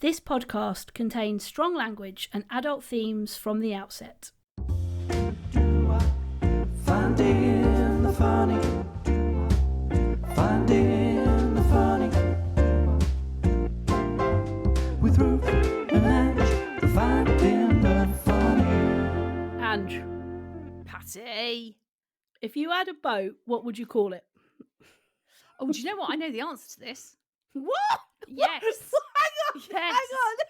This podcast contains strong language and adult themes from the outset. Finding the funny. Finding the funny. With Ruth and Ange. Finding the funny. Ange, Patty. if you had a boat, what would you call it? Oh, do you know what? I know the answer to this. What? Yes. Hang on, Yes.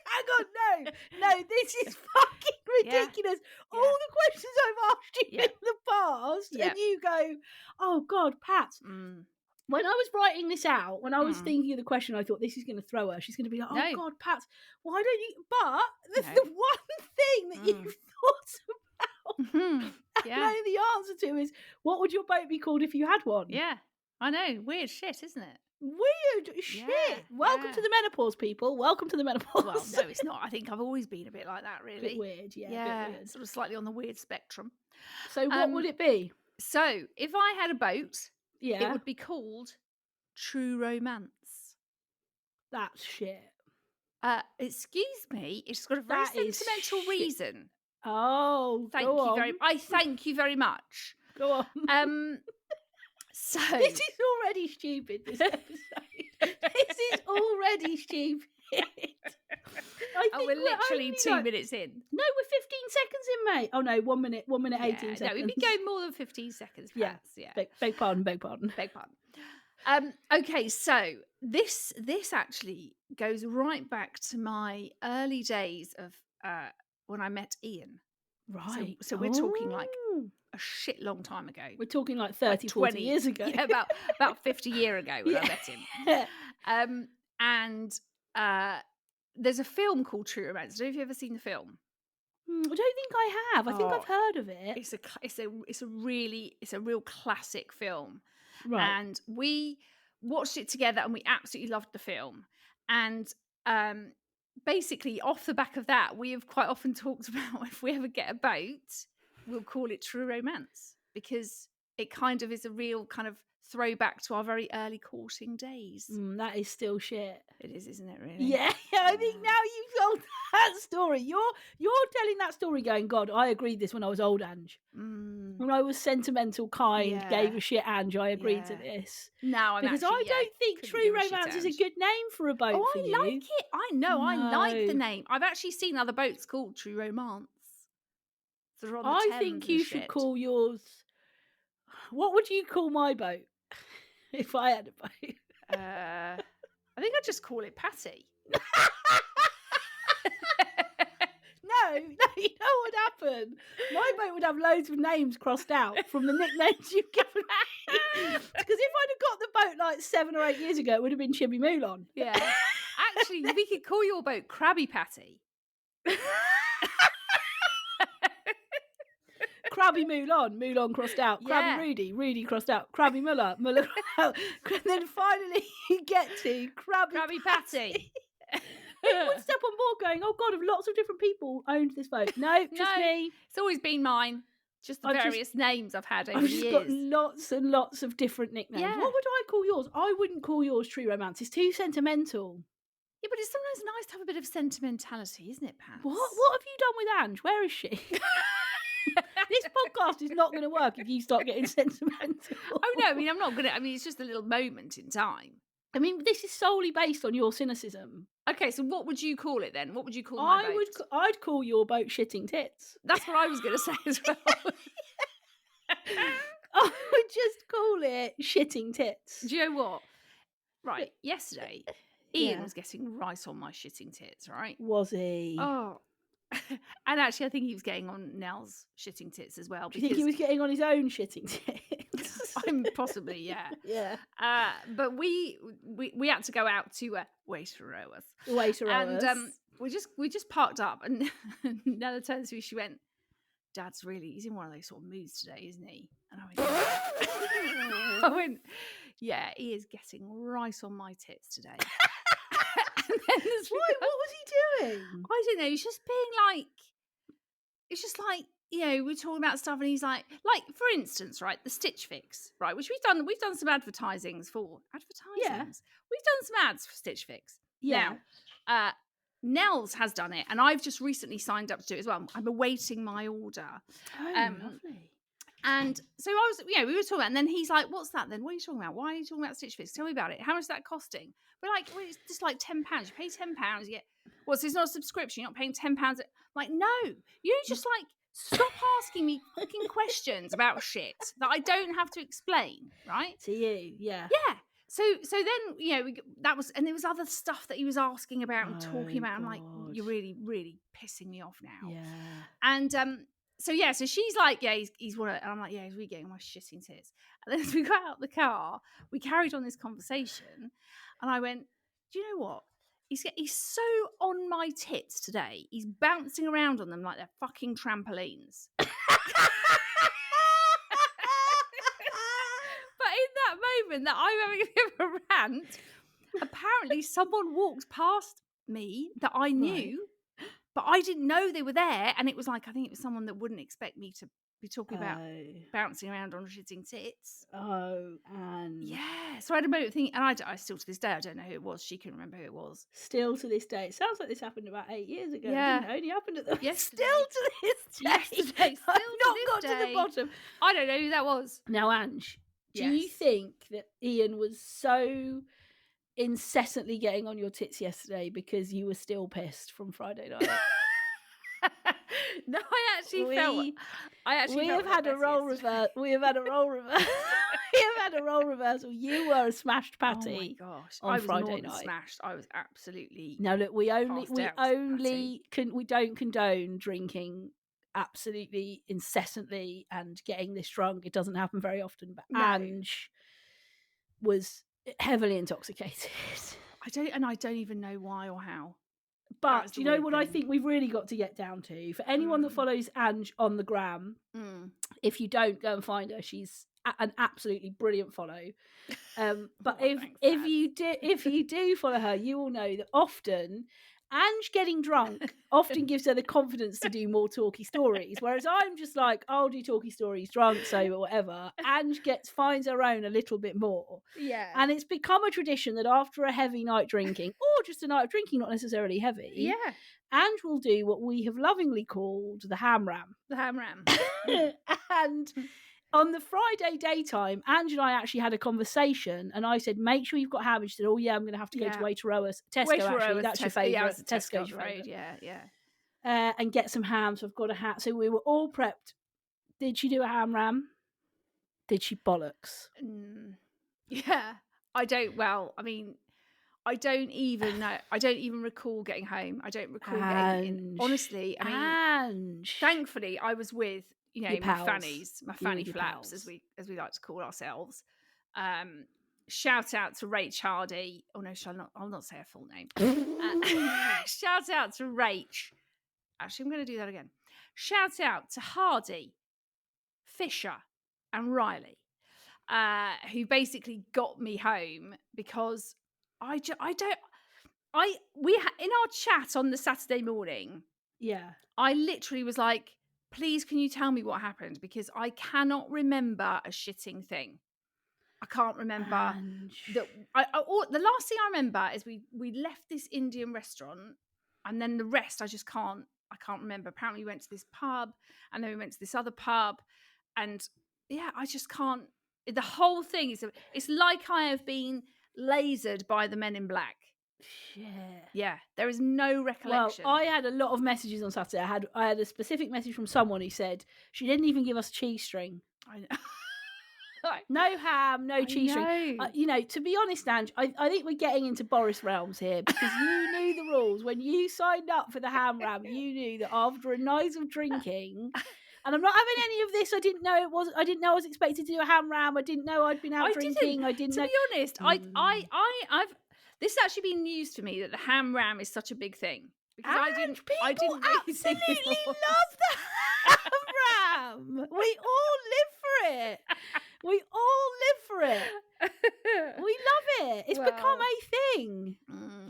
hang on, no, this is fucking ridiculous. Yeah. All the questions I've asked you Yeah. in the past, Yeah. and you go, oh God, Pat. Mm. When I was writing this out, when I was Mm. thinking of the question, I thought this is going to throw her. She's going to be like, oh No. God, Pat, why don't you? But No. the one thing that you've thought about Mhm. and Yeah. know the answer to is, what would your boat be called if you had one? Yeah. I know. Weird shit, isn't it? Weird shit. Yeah, Welcome yeah. to the menopause, people. Welcome to the menopause. Well, no, it's not. I think I've always been a bit like that, Bit really. weird, yeah. Yeah. Bit weird. Sort of slightly on the weird spectrum. So what would it be? So, if I had a boat, Yeah, it would be called True Romance. that's shit. Excuse me, it's got a very That is sentimental shit. reason. Oh, Thank go you on. I thank you very much. Go on. So This is already stupid, this episode. This is already stupid. we're literally 2 minutes in. No, we're 15 seconds in, mate. Oh, no, 1 minute, 1 minute, 18 Yeah, seconds. no, we've been going more than 15 seconds, Yeah. perhaps. Yeah. Beg pardon, beg pardon. Beg pardon. Okay, so this actually goes right back to my early days of when I met Ian. Right. So we're talking like Oh. a shit long time ago. We're talking like 30, 40 years ago. Yeah, about 50 years ago when I Yeah. met him. And there's a film called True Romance. Have you ever seen the film? I don't think I have. I think I've Oh, heard of it. It's a real classic film. Right. And we watched it together and we absolutely loved the film. And basically off the back of that, we have quite often talked about if we ever get a boat, we'll call it True Romance, because it kind of is a real kind of throwback to our very early courting days. That is still shit. It is, isn't it, really? Yeah, I think now you've told that story. You're telling that story going, God, I agreed this when I was old Ange. When I was sentimental, kind, Yeah. gave a shit Ange, I agreed to Yeah. this. Now I'm Because actually, I don't think couldn't True give a shit, Romance is a Ange. good name for a boat Oh, for I you. like it. I know. I like the No. name. I've actually seen other boats called True Romance. They're on the I Thames think and you should shit. call yours... What would you call my boat if I had a boat? I think I'd just call it Patty. No, you know what would happen? My boat would have loads of names crossed out from the nicknames you've given me. Because if I'd have got the boat like 7 or 8 years ago, it would have been Chibi Moulon. Yeah. Actually, we could call your boat Krabby Patty. Krabby Moulon crossed out. Yeah. Krabby Rudy crossed out. Krabby Muller crossed out. And then finally you get to Krabby Patty. People would step on board going, oh God, lots of different people owned this boat. No, just No. me. It's always been mine. Just the I've just- various names I've had over I've the just years. got lots and lots of different nicknames. Yeah. What would I call yours? I wouldn't call yours True Romance. It's too sentimental. Yeah, but it's sometimes nice to have a bit of sentimentality, isn't it, Pat? What have you done with Ange? Where is she? This podcast is not going to work if you start getting sentimental. Oh, no, I mean, I'm not going to... I mean, it's just a little moment in time. I mean, this is solely based on your cynicism. Okay, so what would you call it then? What would you call my boat? I'd call your boat Shitting Tits. That's what I was going to say as well. I would just call it Shitting Tits. Do you know what? Right, yesterday, Ian Yeah. was getting right on my shitting tits, right? Was he? Oh. And actually, I think he was getting on Nell's shitting tits as well. Do you think he was getting on his own Shitting Tits? I'm possibly, yeah. Yeah. But we had to go out to Waitrose. Waitrose. And we just parked up, and Nella turns to me, she went, Dad's he's in one of those sort of moods today, isn't he? And I went, yeah, he is getting right on my tits today. And then Why? What was he doing? I don't know, he's just being like, it's just like, you know, we're talking about stuff and he's like for instance, right, the Stitch Fix, right, which we've done some advertisings for. We've done some ads for Stitch Fix. Yeah. Now, Nels has done it, and I've just recently signed up to do it as well. I'm awaiting my order. Oh, lovely. And so I was, we were talking about, and then he's like, "What's that then? What are you talking about? Why are you talking about Stitch Fix? Tell me about it. How much is that costing?" We're like, "Well, it's just like £10. You pay £10, you get so it's not a subscription. You're not paying £10." I'm like, no, you just like stop asking me fucking questions about shit that I don't have to explain, right? To you, yeah. Yeah. So then that was, and there was other stuff that he was asking about and talking about. I'm like, God. you're really, really pissing me off now. Yeah. And so she's like, yeah, he's one of, and I'm like, yeah, he's really getting my shitting tits. And then as we got out the car, we carried on this conversation, and I went, do you know what? He's so on my tits today. He's bouncing around on them like they're fucking trampolines. But in that moment that I'm having a bit of a rant, apparently someone walked past me that I knew, but I didn't know they were there. And it was like, I think it was someone that wouldn't expect me to be talking about bouncing around on shitting tits. Oh, and yeah. So I had a moment of thinking, and I still to this day, I don't know who it was. She couldn't remember who it was. Still to this day. It sounds like this happened about 8 years ago. Yeah. It didn't only happened at the Yesterday. Still to this day. Yesterday. Still I've to not this got day. to the bottom. I don't know who that was. Now, Ange, do you think that Ian was so incessantly getting on your tits yesterday because you were still pissed from Friday night? No, I actually felt. We have had a role reversal. We have had a role reversal. We have had a role reversal. You were a smashed patty. Oh my gosh! On I was Friday more than night. Smashed. I was absolutely. Now look, we don't condone drinking absolutely incessantly and getting this drunk. It doesn't happen very often. But Ange was heavily intoxicated. I don't even know why or how. But do you know what I think we've really got to get down to? For anyone that follows Ange on the gram, if you don't, go and find her. She's an absolutely brilliant follow. But if you do follow her, you will know that often Ange getting drunk often gives her the confidence to do more talky stories. Whereas I'm just like, I'll do talky stories, drunk, sober, whatever. Ange finds her own a little bit more. Yeah. And it's become a tradition that after a heavy night drinking, or just a night of drinking, not necessarily heavy, Ange will do what we have lovingly called the ham ram. The ham ram. And on the Friday daytime, Ange and I actually had a conversation, and I said, "Make sure you've got ham." And she said, "Oh yeah, I'm going to have to go to Waitrose, Tesco. Actually, that's your favourite. Yeah, Tesco's your right? favourite. Yeah. And get some ham." So I've got a hat. So we were all prepped. Did she do a ham ram? Did she bollocks? Yeah, I don't. Well, I mean, I don't even know. I don't even recall getting home. I don't recall getting in. Honestly, I mean, thankfully, I was with my fanny flaps, as we like to call ourselves. Shout out to Rach Hardy. Oh no, I'll not say her full name. Shout out to Rach. Actually, I'm going to do that again. Shout out to Hardy, Fisher, and Riley, who basically got me home because in our chat on the Saturday morning. Yeah, I literally was like, please, can you tell me what happened? Because I cannot remember a shitting thing. I can't remember. The last thing I remember is we left this Indian restaurant, and then the rest I can't remember. Apparently we went to this pub, and then we went to this other pub, and I just can't. The whole thing it's like I have been lasered by the Men in Black. Yeah, there is no recollection. Well, I had a lot of messages on Saturday. I had a specific message from someone who said she didn't even give us cheese string. I know. No ham, no cheese string. To be honest, Ange, I think we're getting into Boris realms here, because you knew the rules when you signed up for the ham ram. You knew that after a night of drinking. And I'm not having any of this. I didn't know I was expected to do a ham ram. I didn't know I'd been out drinking. I didn't know. To be honest, I've this has actually been news to me that the ham ram is such a big thing, because I didn't really absolutely love the ham ram. We all live for it. We all live for it. We love it. It's become a thing.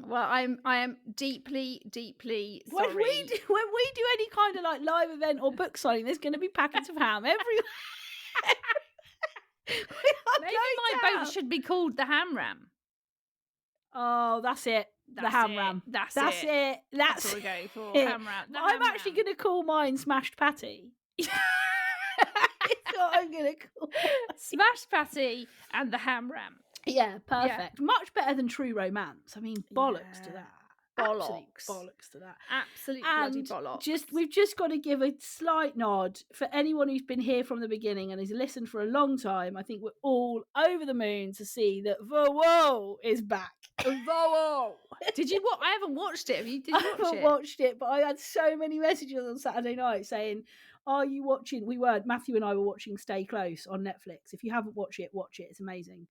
Well, I am deeply, deeply sorry. When we do any kind of like live event or book signing, there's going to be packets of ham everywhere. Maybe my boat should be called the ham ram. Oh, that's it. the ham ram. That's That's it. it. That's what we go for. it. Ham ram. The I'm ham actually ram. going to call mine smashed patty. It's what I'm going to call it. Smashed patty and the ham ram. Yeah, perfect. Much better than true romance. I mean, bollocks to Yeah. that. Absolute Bollocks. bollocks to that. Absolute And bloody bollocks. we've just got to give a slight nod for anyone who's been here from the beginning and has listened for a long time. I think we're all over the moon to see that the Whoa is back. Whoa. Did you watch? I haven't watched it. Did you I watch haven't it? watched it, but I had so many messages on Saturday night saying, "Are you watching?" Matthew and I were watching Stay Close on Netflix. If you haven't watched it, watch it. It's amazing.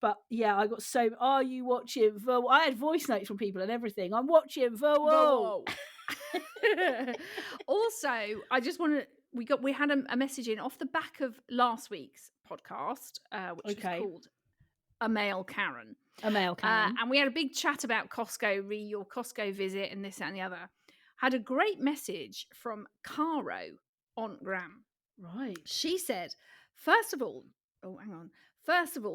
But yeah, I got so. Are you watching? I had voice notes from people and everything. I'm watching. Whoa. Also, I just want to. We had a message in off the back of last week's podcast, which was called "A Male Karen." A male Karen. And we had a big chat about Costco, your Costco visit, and this that, and the other. Had a great message from Caro on Gram. Right. She said, first of all,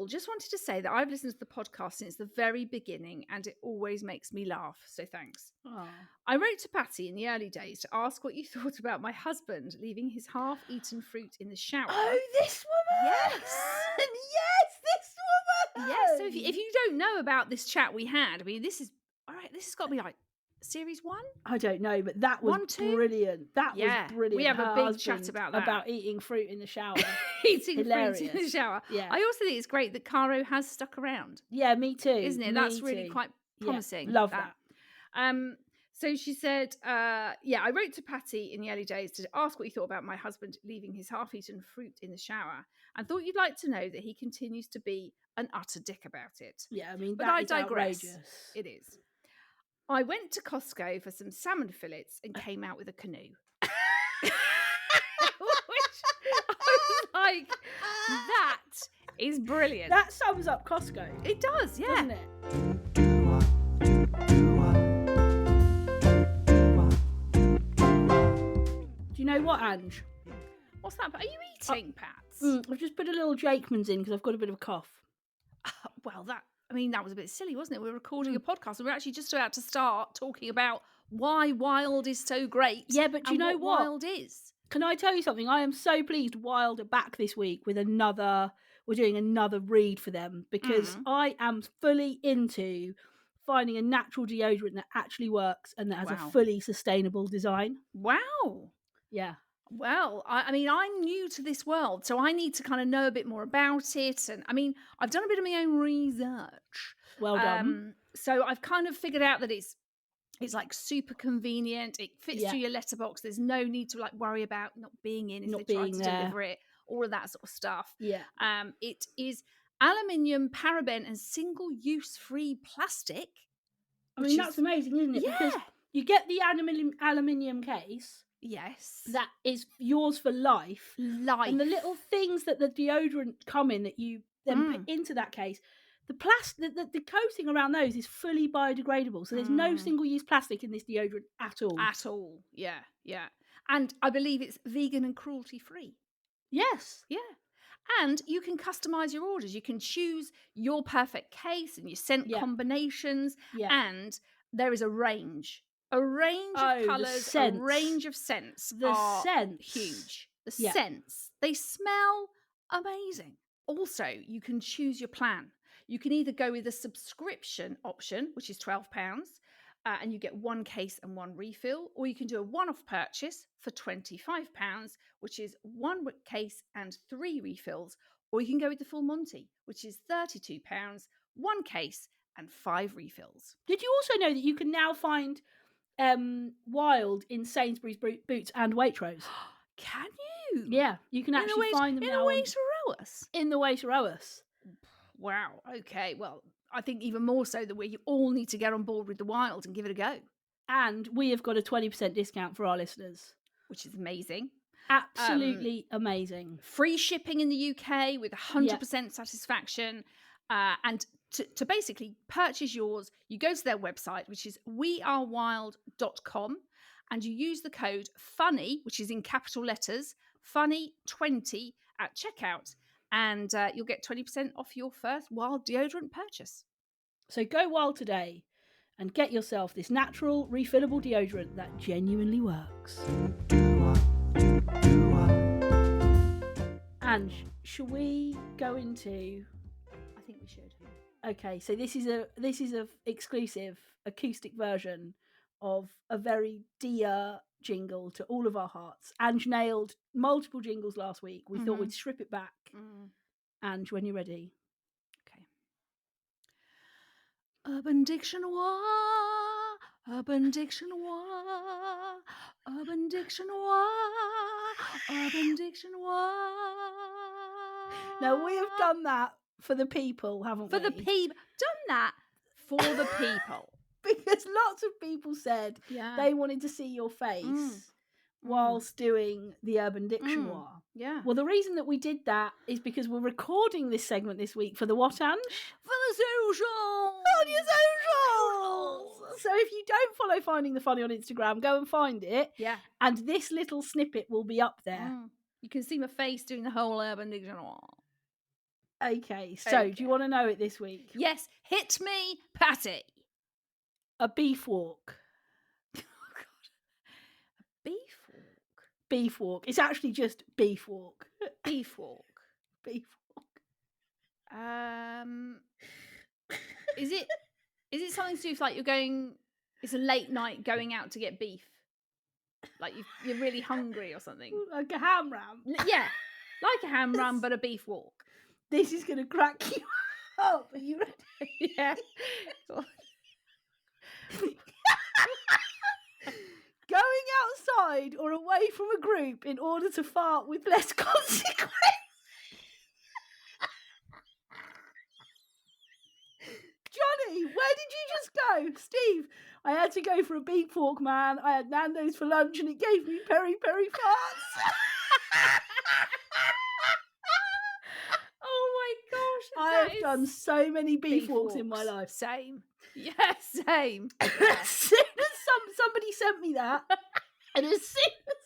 just wanted to say that I've listened to the podcast since the very beginning and it always makes me laugh. So thanks. Oh. I wrote to Patty in the early days to ask what you thought about my husband leaving his half-eaten fruit in the shower. Oh, this woman! Yes! Yes, this woman! Yes, so if you don't know about this chat we had, I mean, this has got to be like series 1? I don't know, but that was 1, 2? brilliant. That was brilliant. We have a Her big chat husband about that. About eating fruit in the shower. Eating Hilarious. fruit in the shower. Yeah. I also think it's great that Caro has stuck around. Yeah, me too. Isn't it? That's really too. quite promising. Love that. So she said, I wrote to Patty in the early days to ask what you thought about my husband leaving his half-eaten fruit in the shower and thought you'd like to know that he continues to be an utter dick about it. Yeah, I mean, But that I is digress. outrageous. It is. I went to Costco for some salmon fillets and came out with a canoe. Which I was like, that is brilliant. That sums up Costco, It does, yeah. doesn't it? Do you know what, Ange? What's that? Are you eating, Pats? I've just put a little Jakeman's in because I've got a bit of a cough. Well, that was a bit silly, wasn't it? We were recording a podcast and we're actually just about to start talking about why Wild is so great. Yeah, but do you know what? Wild is? Can I tell you something? I am so pleased Wild are back this week with we're doing another read for them because I am fully into finding a natural deodorant that actually works and that has a fully sustainable design. Wow. Yeah. Well, I mean, I'm new to this world, so I need to kind of know a bit more about it. And I mean, I've done a bit of my own research. Well done. So I've kind of figured out that it's like super convenient. It fits through your letterbox. There's no need to like worry about not being in if they try to deliver it. All of that sort of stuff. Yeah. It is aluminium, paraben, and single-use free plastic. I mean, that's amazing, isn't it? Yeah. Because you get the aluminium case. Yes. That is yours for life. And the little things that the deodorant come in that you then put into that case, the coating around those is fully biodegradable. So there's no single-use plastic in this deodorant at all. At all. Yeah, yeah. And I believe it's vegan and cruelty-free. Yes. Yeah. And you can customise your orders. You can choose your perfect case and your scent combinations. Yeah. And there is a range. A range of colours, a range of scents. The scents. Huge. The scents. They smell amazing. Also, you can choose your plan. You can either go with the subscription option, which is £12, and you get one case and one refill, or you can do a one-off purchase for £25, which is one case and 3 refills, or you can go with the full Monty, which is £32, one case and 5 refills. Did you also know that you can now find Wild in Sainsbury's, Boots and Waitrose? Can you? Yeah, you can actually find them in now. In the Waitrose? Wow, okay, well, I think even more so that we all need to get on board with the Wild and give it a go. And we have got a 20% discount for our listeners. Which is amazing. Absolutely amazing. Free shipping in the UK with 100% satisfaction. And to basically purchase yours, you go to their website, which is wearewild.com, and you use the code FUNNY, which is in capital letters, FUNNY20 at checkout. And you'll get 20% off your first Wild deodorant purchase. So go wild today and get yourself this natural, refillable deodorant that genuinely works. And shall we go into? I think we should. Okay, so this is a exclusive acoustic version of a very dear jingle to all of our hearts. Ange nailed multiple jingles last week. We thought we'd strip it back. Ange, when you're ready. Okay. Urban Dictionary, Urban Dictionary, Urban Dictionary, Urban Dictionary. Now, we have done that for the people, haven't we? For the people. Done that for the people. Because lots of people said they wanted to see your face whilst doing the Urban Dictionary. Yeah. Well, the reason that we did that is because we're recording this segment this week for the what, Ange? For the social. On your socials! So if you don't follow Finding the Funny on Instagram, go and find it. Yeah. And this little snippet will be up there. You can see my face doing the whole Urban Dictionary. Okay, so do you want to know it this week? Yes, hit me, Patty. A beef walk. Oh, God. A beef walk? Beef walk. It's actually just beef walk. Beef walk. Beef walk. Is it something to do with like you're going, it's a late night going out to get beef? Like you're really hungry or something? Like a ham ram. Yeah, like a ham ram, but a beef walk. This is going to crack you up. Are you ready? Yeah. Going outside or away from a group in order to fart with less consequence. Johnny, where did you just go? Steve, I had to go for a beef walk, man. I had Nando's for lunch and it gave me peri-peri farts. Oh my gosh. I have done so many beef walks in my life. Same. Yeah, same. As soon as somebody sent me that, and as soon as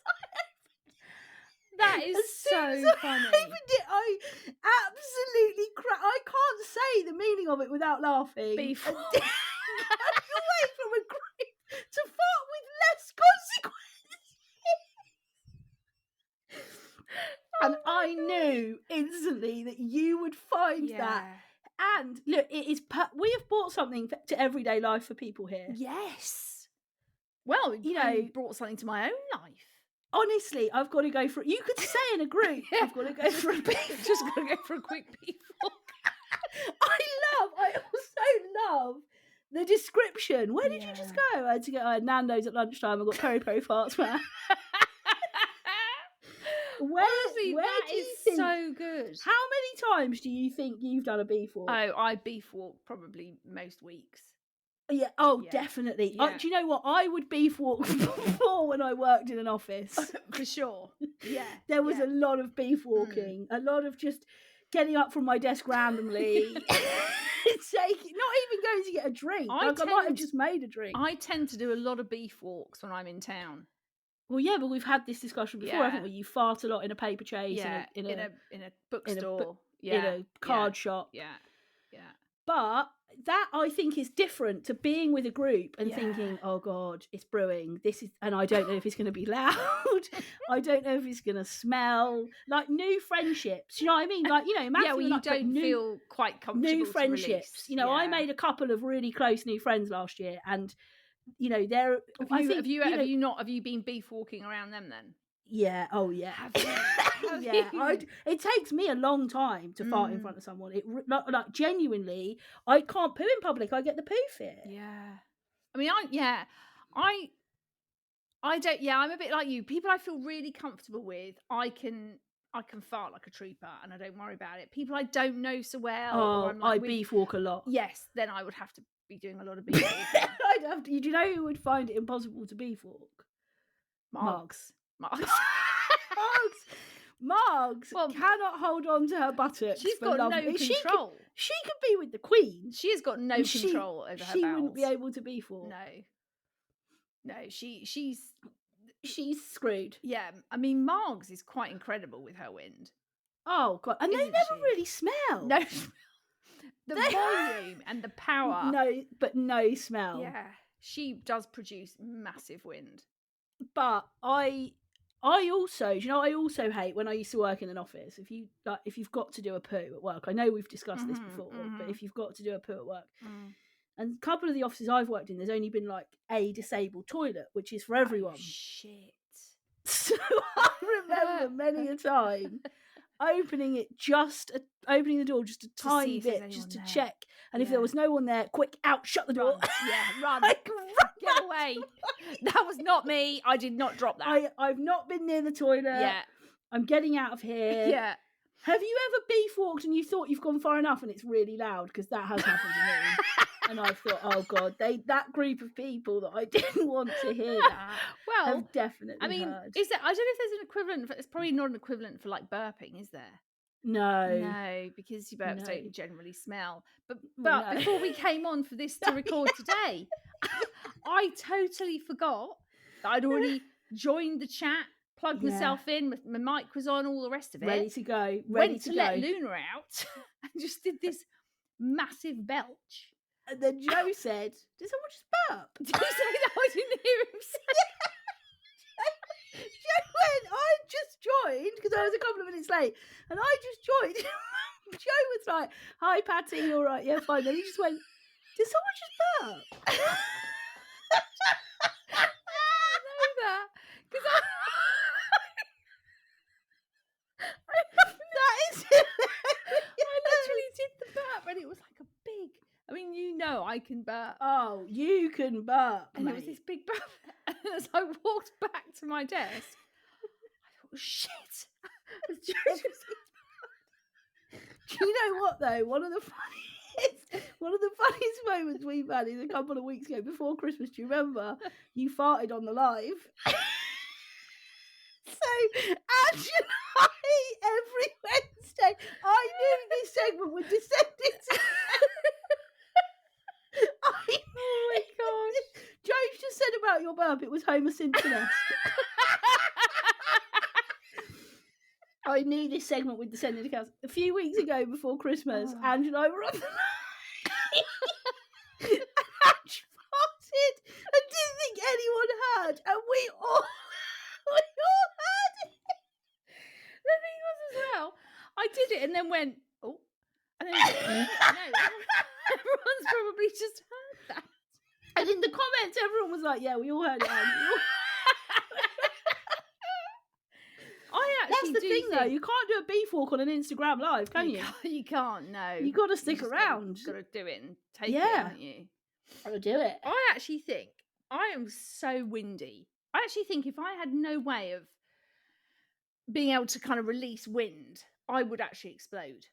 that is so funny. I absolutely I can't say the meaning of it without laughing. Beef walk. Away from a group to fart with less consequence. And I knew instantly that you would find that. And look, it is. We have brought something to everyday life for people here. Yes. Well, you know, brought something to my own life. Honestly, I've got to go for it. You could say in a group, I've got to go for a beef. Just got to go for a quick beef walk. I also love the description. Where did you just go? I had Nando's at lunchtime. I got peri-peri farts, man. Honestly, that is so good. How many times do you think you've done a beef walk? Oh, I beef walk probably most weeks. Yeah. Oh, definitely. Yeah. Do you know what? I would beef walk before when I worked in an office. For sure. Yeah. There was a lot of beef walking, a lot of just getting up from my desk randomly, not even going to get a drink. I might have just made a drink. I tend to do a lot of beef walks when I'm in town. Well, yeah, but we've had this discussion before, haven't we? You fart a lot in a paper chase, in a bookstore, in a card shop. Yeah. But that I think is different to being with a group and thinking, "Oh God, it's brewing. This is," and I don't know if it's going to be loud. I don't know if it's going to smell. Like new friendships. You know what I mean? Like Matthew you don't feel quite comfortable. New friendships. I made a couple of really close new friends last year, and they're. Have you been beef walking around them then? Yeah. Oh, yeah. Have you? It takes me a long time to fart in front of someone. It like genuinely, I can't poo in public. I get the poo fit. Yeah. I mean, I don't. Yeah, I'm a bit like you. People I feel really comfortable with, I can fart like a trooper, and I don't worry about it. People I don't know so well. Oh, I beef walk a lot. Yes, then I would have to be doing a lot of beef walking. I'd have to. Do you know who would find it impossible to beef walk? Margs. Margs cannot hold on to her buttocks. She's got no control. She could be with the Queen. She has got no control over her bowels. She wouldn't be able to beef walk. No, she's screwed. Yeah, I mean, Margs is quite incredible with her wind. Oh God, and they never really smell. No, The volume and the power. No smell. Yeah, she does produce massive wind. But I also, I also hate when I used to work in an office. If you've got to do a poo at work, I know we've discussed this before, but if you've got to do a poo at work, and a couple of the offices I've worked in, there's only been like a disabled toilet, which is for everyone. Oh, shit. So I remember many a time opening the door just a tiny bit, just to check, and if there was no one there, quick out, shut the door. Run. Get away. That was not me. I did not drop that. I've not been near the toilet. Yeah. I'm getting out of here. Yeah. Have you ever beefwalked and you thought you've gone far enough and it's really loud? Because that has happened to me. And I thought, oh God, that group of people that I didn't want to hear that have definitely heard. Is there? I don't know if there's an equivalent. It's probably not an equivalent for like burping, is there? No, because your burps don't generally smell. But No. before we came on for this to record today, I totally forgot that I'd already joined the chat, plugged myself in, my mic was on, all the rest of it. Ready to go. Went to let Luna out and just did this massive belch. And then Joe said, did someone just burp? Did you say that? I didn't hear him say Joe went, I just joined, because I was a couple of minutes late, and I just joined. Joe was like, hi Patty, you all right? Yeah, fine. Then he just went, did someone just burp? I know that. Because that is it. I literally did the burp, and it was like a big... I mean, I can burp. Oh, you can burp, and mate. it was this big burp. And as I walked back to my desk, I thought, shit. Do you know what though? One of the funniest moments we've had is a couple of weeks ago before Christmas. Do you remember? You farted on the live. So Ange and I, every Wednesday, I knew this segment would descend into. Oh my gosh. Joe's just said about your burp, it was Homer Simpson-esque. I knew this segment would descend into chaos. A few weeks ago before Christmas, Ange and I were on the line. And Ange farted and didn't think anyone heard. And we all heard it. The thing was as well, I did it and then went, oh. And then everyone's probably just heard that. And in the comments, everyone was like, yeah, we all heard it. That's the thing, though. You can't do a beefwalk on an Instagram live, can you? You can't, no. You got to stick around. You've got to do it and take it, haven't you? Got to do it. I actually think I am so windy. I actually think if I had no way of being able to kind of release wind, I would actually explode.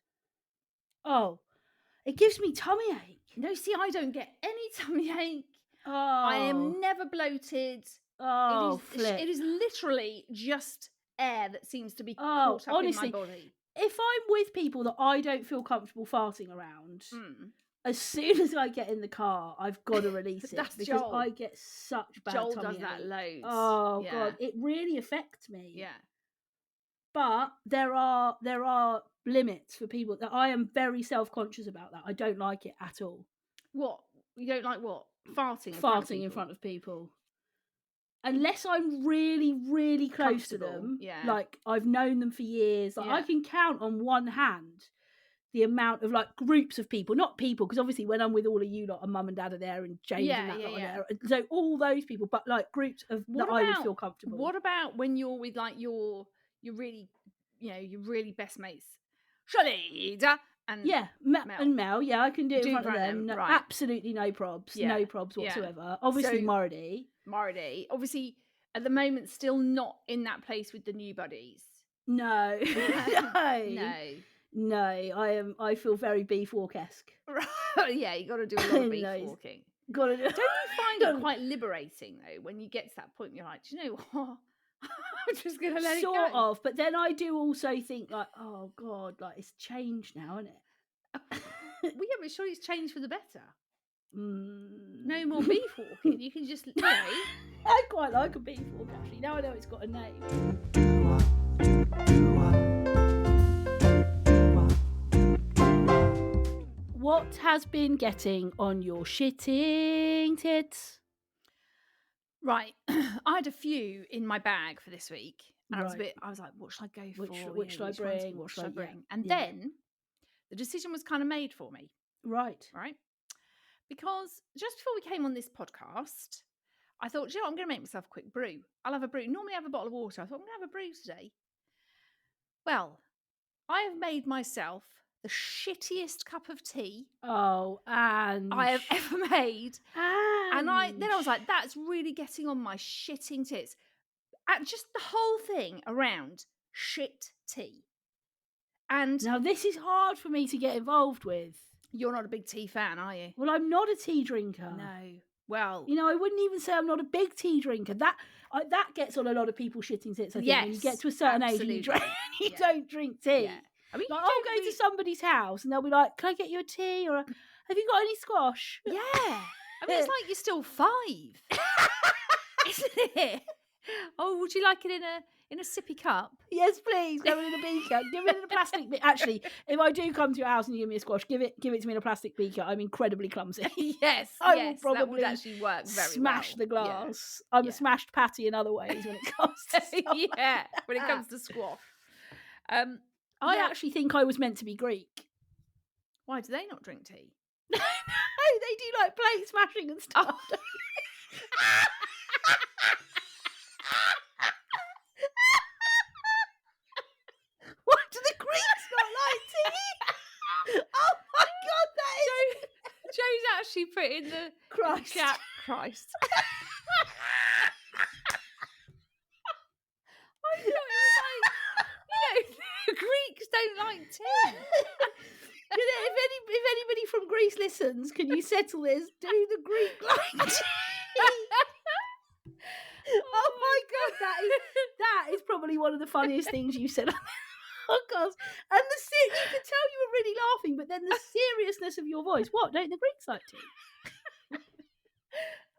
Oh, it gives me tummy ache. No, see, I don't get any tummy ache. Oh. I am never bloated. Oh, it is literally just air that seems to be caught up in my body. If I'm with people that I don't feel comfortable farting around, as soon as I get in the car, I've got to release it because Joel. I get such bad Joel tummy does that ache. loads. Oh God, it really affects me. Yeah. But there are limits for people that I am very self-conscious about that. I don't like it at all. What? You don't like what? Farting in front of people. Unless I'm really, really close to them. Yeah. Like I've known them for years. Like I can count on one hand the amount of like groups of people, not people, because obviously when I'm with all of you lot and mum and dad are there and James and that lot are there. So all those people, but like groups of I would feel comfortable. What about when you're with like your really, your really best mates? Shalida and Mel. And Mel, I can do it in front of them. No, right. Absolutely no probs. No probs whatsoever. Obviously Mardy. Obviously at the moment still not in that place with the new buddies. No. No, I feel very Beefwalk-esque. Right. Yeah, you got to do a lot of beefwalking. Got to do. Don't you find it quite liberating though when you get to that point? You're like, do you know what? I'm just gonna let it go. Sort of, but then I do also think like, oh God, like it's changed now, isn't it? Well, yeah, but surely it's changed for the better. No more beefwalking. You can just, I quite like a beefwalk actually. Now I know it's got a name. what has been getting on your shitting tits? Right. I had a few in my bag for this week. And Right. I was like, what should I go for? Which should I bring? What What should I should I- yeah, bring? And yeah. then the decision was kind of made for me, Right. right? Because just before we came on this podcast, I thought, you know what, I'm going to make myself a quick brew. I'll have a brew. Normally I have a bottle of water. I thought, I'm going to have a brew today. Well, I have made myself the shittiest cup of tea Oh, and I have ever made. And then I was like, that's really getting on my shitting tits. Just the whole thing around shit tea. And now this is hard for me to get involved with. you're not a big tea fan, are you? Well, I'm not a tea drinker. No. Well, You know, I wouldn't even say I'm not a big tea drinker. That gets on a lot of people's shitting tits, I think. When you Yes, get to a certain age and you, absolutely. you Yeah. don't drink tea. yeah. I mean, Like, you I'll don't go really- to somebody's house and they'll be like, can I get you a tea? Or have you got any squash? Yeah. I mean, it's like you're still 5. Isn't it? Oh, would you like it in a sippy cup? Yes, please. Give it in a beaker. Give it in a plastic beaker. Actually, if I do come to your house and you give me a squash, give it to me in a plastic beaker. I'm incredibly clumsy. Yes, I will yes, that probably would actually work very Smash well. the glass. I'm yeah. a smashed patty in other ways when it comes to stuff Yeah, like yeah. When it that. comes to squash. I yeah. actually think I was meant to be Greek. Why do they not drink tea? No, they do like plate smashing and stuff. Why do the Greeks not like tea? Oh my god, that is Joe's actually put in the Christ. chat. Christ. I thought it was like, the Greeks don't like tea. If anybody from Greece listens, can you settle this? Do the Greek like tea? Oh my god, that is probably one of the funniest things you said on the podcast. And you could tell you were really laughing, but then the seriousness of your voice. What? Don't the Greeks like tea?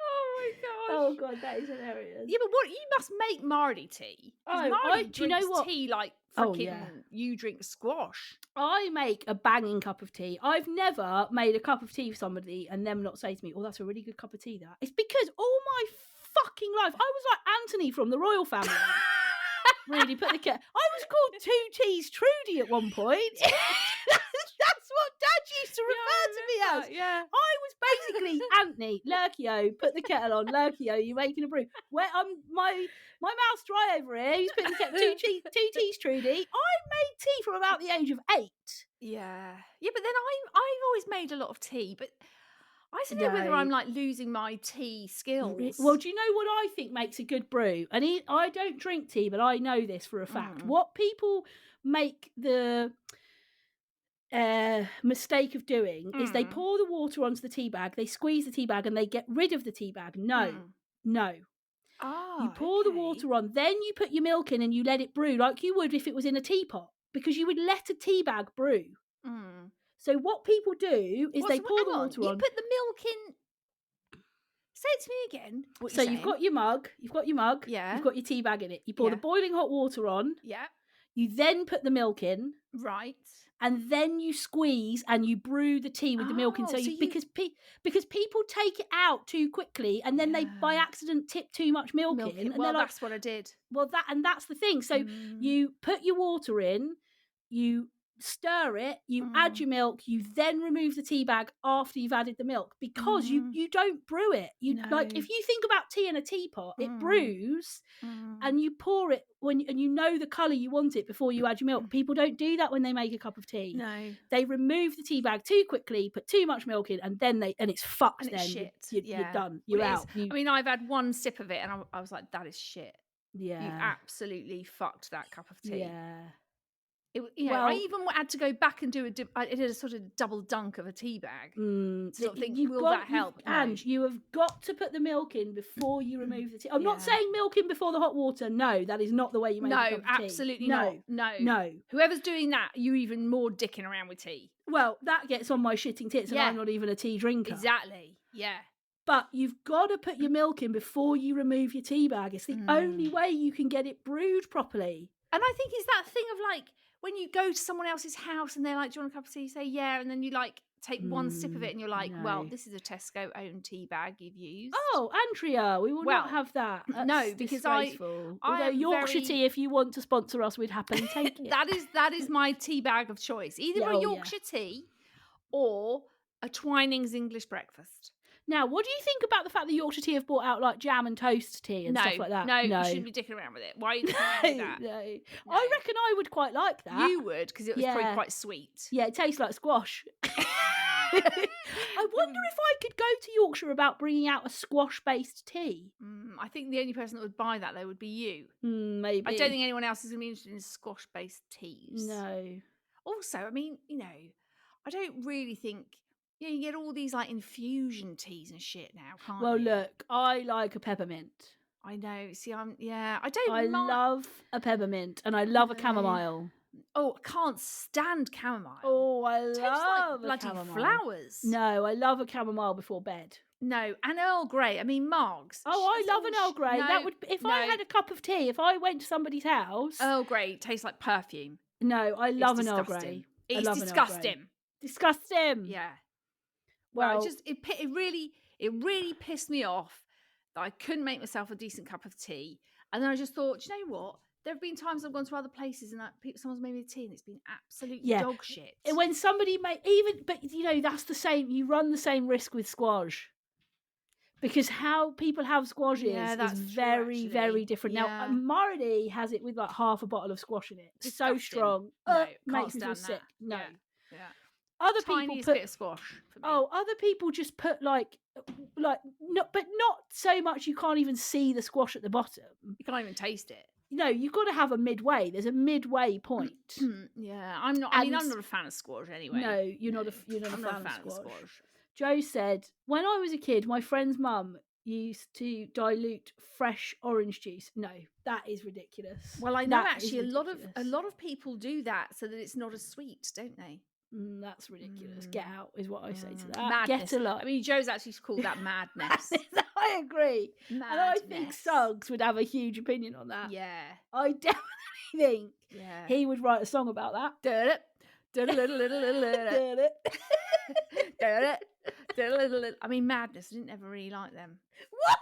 Oh my gosh. Oh god, that is hilarious. Yeah, but you must make Mardy tea. 'Cause Oh, Mardy do you know drinks what? tea like Oh, freaking yeah. you drink squash. I make a banging cup of tea. I've never made a cup of tea for somebody and them not say to me, "Oh, that's a really good cup of tea." That it's because all my fucking life I was like Anthony from the royal family. Really put the cat. I was called Two Teas Trudy at one point. That's what Dad used to refer to me as. Yeah. I was basically Anthony Lurkio. Put the kettle on, Lurkio. You making a brew? Where my mouth's dry over here. He's putting the kettle. Two teas, Trudy. I made tea from about the age of 8. Yeah. Yeah, but then I've always made a lot of tea, but I don't know whether No. I'm like losing my tea skills. Well, do you know what I think makes a good brew? And I don't drink tea, but I know this for a fact. What people make the mistake of doing is they pour the water onto the tea bag, they squeeze the tea bag, and they get rid of the tea bag. No. Oh, You pour the water on, then you put your milk in and you let it brew like you would if it was in a teapot, because you would let a tea bag brew. So what people do is they pour the water on. You put the milk in. Say it to me again. So you've got your mug. Yeah. You've got your tea bag in it. You pour the boiling hot water on. Yeah. You then put the milk in. Right. And then you squeeze and you brew the tea with the milk in. Oh, so Because people take it out too quickly and then they by accident tip too much milk in. And well, they're like, that's what I did. well, that's the thing. So you put your water in, you stir it, you add your milk, you then remove the tea bag after you've added the milk, because you don't brew it. Like if you think about tea in a teapot, it brews and you pour it and you know the colour you want it before you add your milk. People don't do that when they make a cup of tea. No. They remove the tea bag too quickly, put too much milk in, and then it's fucked. And then it's shit. you're done. You're out. I mean, I've had one sip of it and I was like, that is shit. Yeah. You've absolutely fucked that cup of tea. Yeah. I even had to go back and I did a sort of double dunk of a tea bag. Sort of think, will that help? And you have got to put the milk in before you remove the tea. I'm not saying milk in before the hot water. No, that is not the way you make a cup of tea. Absolutely not. No. Whoever's doing that, you're even more dicking around with tea. Well, that gets on my shitting tits, and I'm not even a tea drinker. Exactly. Yeah. But you've got to put your milk in before you remove your tea bag. It's the only way you can get it brewed properly. And I think it's that thing of like, when you go to someone else's house and they're like, do you want a cup of tea? You say, yeah. And then you like take one sip of it and you're like, well, no. this is a Tesco owned tea bag you've used. Oh, Andrea, we will Well, not have that. That's no, because I disgraceful. am Although Yorkshire very- tea, if you want to sponsor us, we'd happily take it. that is my tea bag of choice. Either Yeah, a oh, yeah. Yorkshire tea or a Twinings English breakfast. Now, what do you think about the fact that Yorkshire tea have brought out like jam and toast tea and stuff like that? No, you shouldn't be dicking around with it. Why are you dicking around with that? No. No. I reckon I would quite like that. You would, because it was probably Yeah. quite sweet. Yeah, it tastes like squash. I wonder if I could go to Yorkshire about bringing out a squash-based tea. I think the only person that would buy that, though, would be you. Maybe. I don't think anyone else is going to be interested in squash-based teas. No. Also, I mean, I don't really think... you get all these, like, infusion teas and shit now, can't Well, you? look, I like a peppermint. I know. See, I don't I mind... love a peppermint and I love a No. chamomile. Oh, I can't stand chamomile. Oh, I Tastes love like a bloody chamomile. flowers. No, I love a chamomile before bed. No, and Earl Grey. I mean, Margs. Oh, I love an Earl Grey. That would, if I no. had a cup of tea, if I went to somebody's house. Earl Grey tastes like perfume. No, I love an Earl disgusting. Grey. I It's love an Earl Grey. disgusting. Disgusting. Yeah. Well, it really pissed me off that I couldn't make myself a decent cup of tea. And then I just thought, you know what? There have been times I've gone to other places and someone's made me a tea and it's been absolute dog shit. when somebody but that's the same. You run the same risk with squash. Because how people have squash is that's true, very, actually. very different. Yeah. Now, Marady has it with like half a bottle of squash in it. It's so Disgusting. strong. No, makes can't me feel stand sick. that. No. Yeah. Other Tiniest people put bit of squash for me. other people just put like not so much you can't even see the squash at the bottom. You can't even taste it. No, you've got to have a midway. There's a midway point. Yeah, I'm not. I mean, And- I'm not a fan of squash anyway. No, you're not a I'm fan, not a fan of squash. Joe said, when I was a kid, my friend's mum used to dilute fresh orange juice. No, that is ridiculous. Well, I know That is actually a ridiculous. lot of people do that so that it's not as sweet, don't they? That's ridiculous. Get out is what I say to that. Madness. Get a life. I mean, Joe's actually called that madness. I agree. Madness. And I think Suggs would have a huge opinion on that. Yeah. I definitely think Yeah. he would write a song about that. I mean, madness. I didn't ever really like them. What?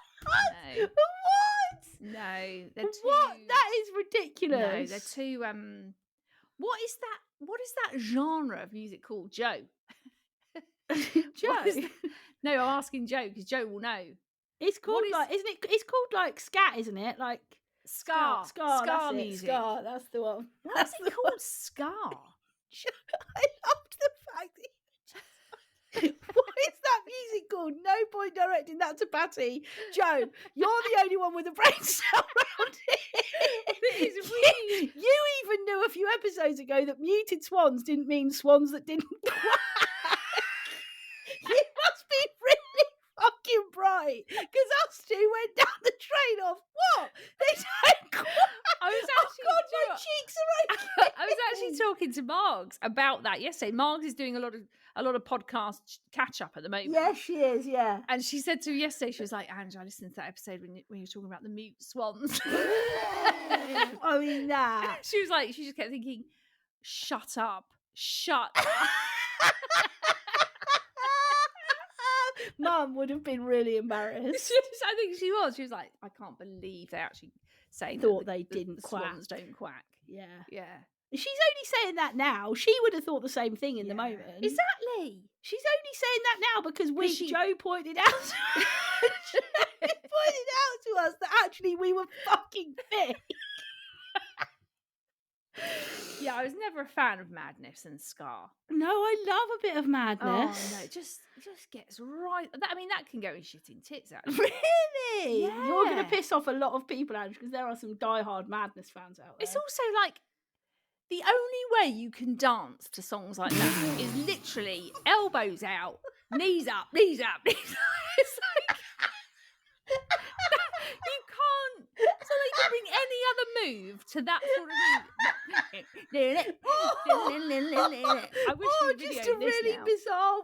No. What? No, they're too. What? That is ridiculous. No, they're too. What is that? What is that genre of music called, Joe? Joe. What is that? No, I'm asking Joe because Joe will know. It's called is- like, isn't it? It's called like scat, isn't it? Like Ska that's it, music. Ska, that's the one. What's it called? Ska. I loved the fact that what is that music called? No point directing that to Patty. Joe, you're the only one with a brain cell around here. It is really- You even knew a few episodes ago that muted swans didn't mean swans that didn't quack. You must be really fucking bright, because us two went down the train of what? They don't quack. I was Oh actually, God, do you know my what? cheeks are aching. I was actually talking to Margs about that yesterday. Margs is doing a lot of podcast catch up at the moment. Yes, she is. Yeah. And she said to me yesterday, she was like, "Ange, I listened to that episode when you were talking about the mute swans." I mean that. She was like, she just kept thinking, "Shut up, shut up." Mum would have been really embarrassed. I think she was. She was like, "I can't believe they actually say Thought that they didn't the quack. swans don't quack." Yeah. Yeah, She's only saying that now. She would have thought the same thing in the Yeah. moment. Exactly. She's only saying that now because she- Joe pointed out to us that actually we were fucking fit. Yeah, I was never a fan of madness and ska. No, I love a bit of madness. Oh no, it just gets right. I mean, that can go in shitting tits. Actually, Really? You're going Yeah. to piss off a lot of people, Ange, because there are some diehard madness fans out there. it's also like the only way you can dance to songs like that is literally elbows out, knees up, knees up, knees up. It's like you can't. So you can bring any other move to that sort of move. I wish we just videoed a this really now. bizarre.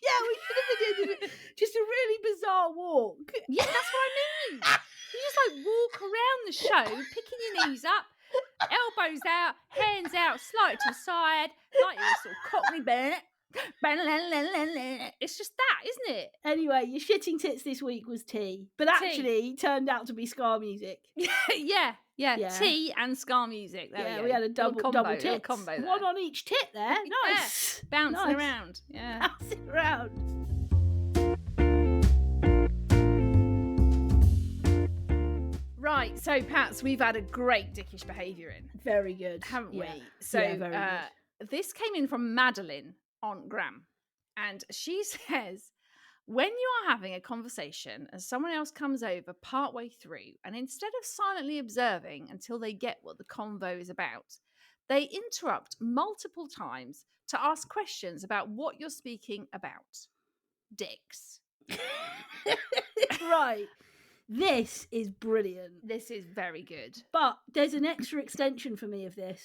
Yeah, we should have been just a really bizarre walk. Yeah, that's what I mean. You just like walk around the show, picking your knees up, elbows out, hands out, slightly to the side, like you're sort of Cockney Bennett. It's just that, isn't it? Anyway, your shitting tits this week was tea, but actually turned out to be ska music. Yeah. Tea and ska music. There we had a Little double little tits. combo there. One on each tit there. Nice. Bouncing Nice. around. Yeah. Bouncing around. Right, so Pats, we've had a great dickish behaviour in, Very good. haven't we? Yeah. So Yeah, very good. this came in from Madeline on Gram, and she says, when you are having a conversation and someone else comes over partway through, and instead of silently observing until they get what the convo is about, they interrupt multiple times to ask questions about what you're speaking about. Dicks. Right. This is brilliant. This is very good. But there's an extra extension for me of this.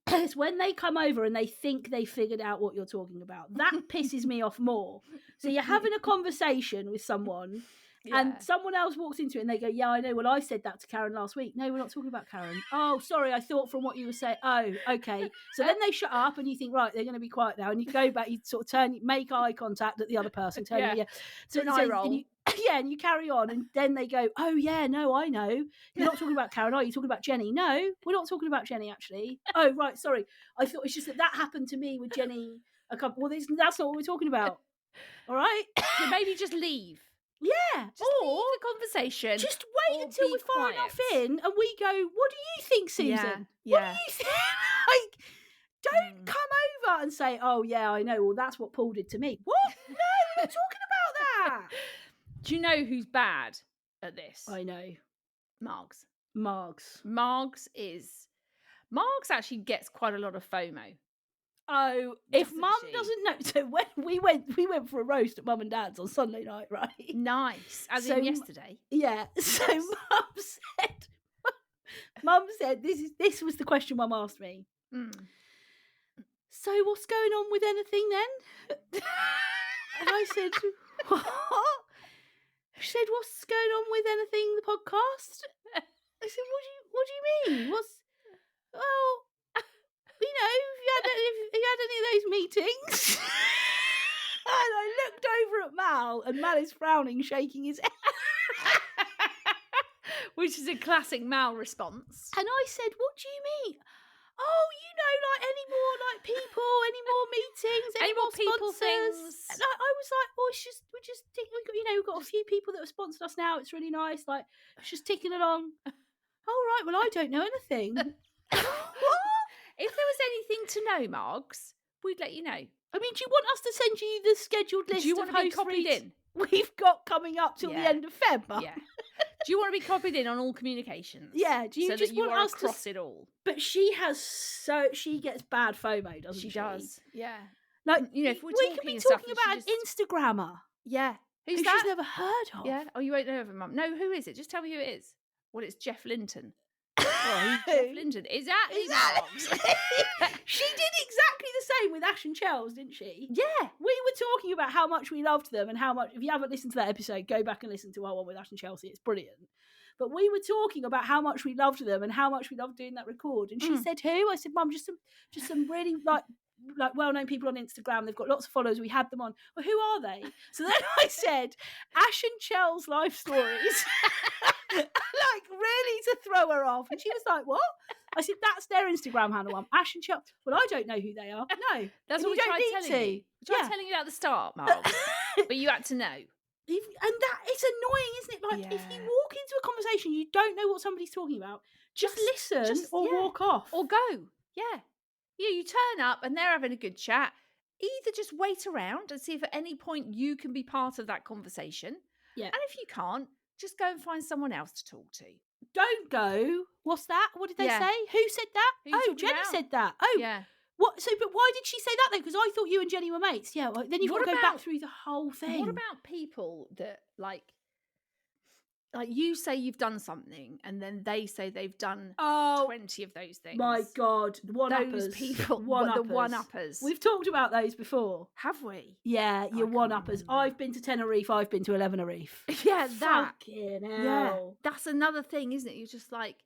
It's when they come over and they think they figured out what you're talking about. That pisses me off more. So you're having a conversation with someone and someone else walks into it and they go, yeah, I know. Well, I said that to Karen last week. No, we're not talking about Karen. Oh, sorry. I thought from what you were saying. Oh, okay. So then they shut up and you think, right, they're going to be quiet now. And you go back, you sort of turn, make eye contact at the other person. So an eye roll. And you carry on, and then they go, oh, yeah, no, I know. You're not talking about Karen, are you? Talking about Jenny? No, we're not talking about Jenny, actually. Oh, right, sorry. I thought it's just that happened to me with Jenny a couple. Well, that's not what we're talking about. All right? So maybe just leave. Yeah. Just leave the conversation. Just wait until we're far enough in, and we go, what do you think, Susan? Yeah. What do you think? Like, don't come over and say, oh, yeah, I know. Well, that's what Paul did to me. What? No, we're not talking about that. Do you know who's bad at this? I know. Margs. Margs actually gets quite a lot of FOMO. Oh, if Doesn't Mum she? doesn't know. So when we went for a roast at Mum and Dad's on Sunday night, right? Nice. As So in yesterday. Yeah. So Mum said this was the question Mum asked me. So what's going on with anything then? And I said, what? She said, what's going on with anything, the podcast? I said, what do you mean? Well, you know, if you had any of those meetings. And I looked over at Mal, and Mal is frowning, shaking his head. Which is a classic Mal response. And I said, what do you mean? Oh, you know, like any more like people, any more meetings, any more people sponsors. things. And I was like, well, we've got a few people that have sponsored us now. It's really nice. Like, it's just ticking along. All right, well, I don't know anything. What? If there was anything to know, Margs, we'd let you know. I mean, do you want us to send you the scheduled list? Do you of want to be host copied reads in? We've got coming up till the end of Feb. Mum? Yeah. Do you want to be copied in on all communications? Yeah. Do you so just that you want are us across to? it all? But she gets bad FOMO, doesn't she? She does. Yeah. Like, you know, if we're we talking could be and stuff, talking about an Instagrammer. Yeah. Who's who that? she's never heard of. Yeah. Oh, you won't know of him, Mum. No, who is it? Just tell me who it is. Well, it's Jeff Linton. Well, who's Jeff Linton? Exactly. She did exactly the same with Ash and Chels, didn't she? Yeah. We were talking about how much we loved them and how much. If you haven't listened to that episode, go back and listen to our one with Ash and Chelsea. It's brilliant. But we were talking about how much we loved them and how much we loved doing that record. And she said, "Who?" I said, "Mum, just some really like well-known people on Instagram. They've got lots of followers. We had them on. Well, who are they?" So then I said, "Ash and Chels life stories." Like really to throw her off. And she was like, "What?" I said, "That's their Instagram handle, Mum. Ash and Chels." "Well, I don't know who they are." No, that's what we tried telling you. We tried telling you at the start, Mark. But you had to know. And that it's annoying, isn't it? Like if you walk into a conversation, you don't know what somebody's talking about. Just listen or walk off or go. Yeah, you turn up and they're having a good chat. Either just wait around and see if at any point you can be part of that conversation. Yeah, and if you can't, just go and find someone else to talk to. Don't go. What's that? What did they say? Who said that? Jenny said that. Oh, yeah. What? So, but why did she say that then? Because I thought you and Jenny were mates. Yeah. Well, then you've got to go back through the whole thing. What about people that like you say you've done something, and then they say they've done 20 of those things? My God, the one-uppers. Those people, the one-uppers. We've talked about those before, have we? Yeah, your one-uppers. I've been to Tenerife. I've been to 11 Tenerife. Yeah, that. Fucking hell. Yeah, that's another thing, isn't it? You're just like,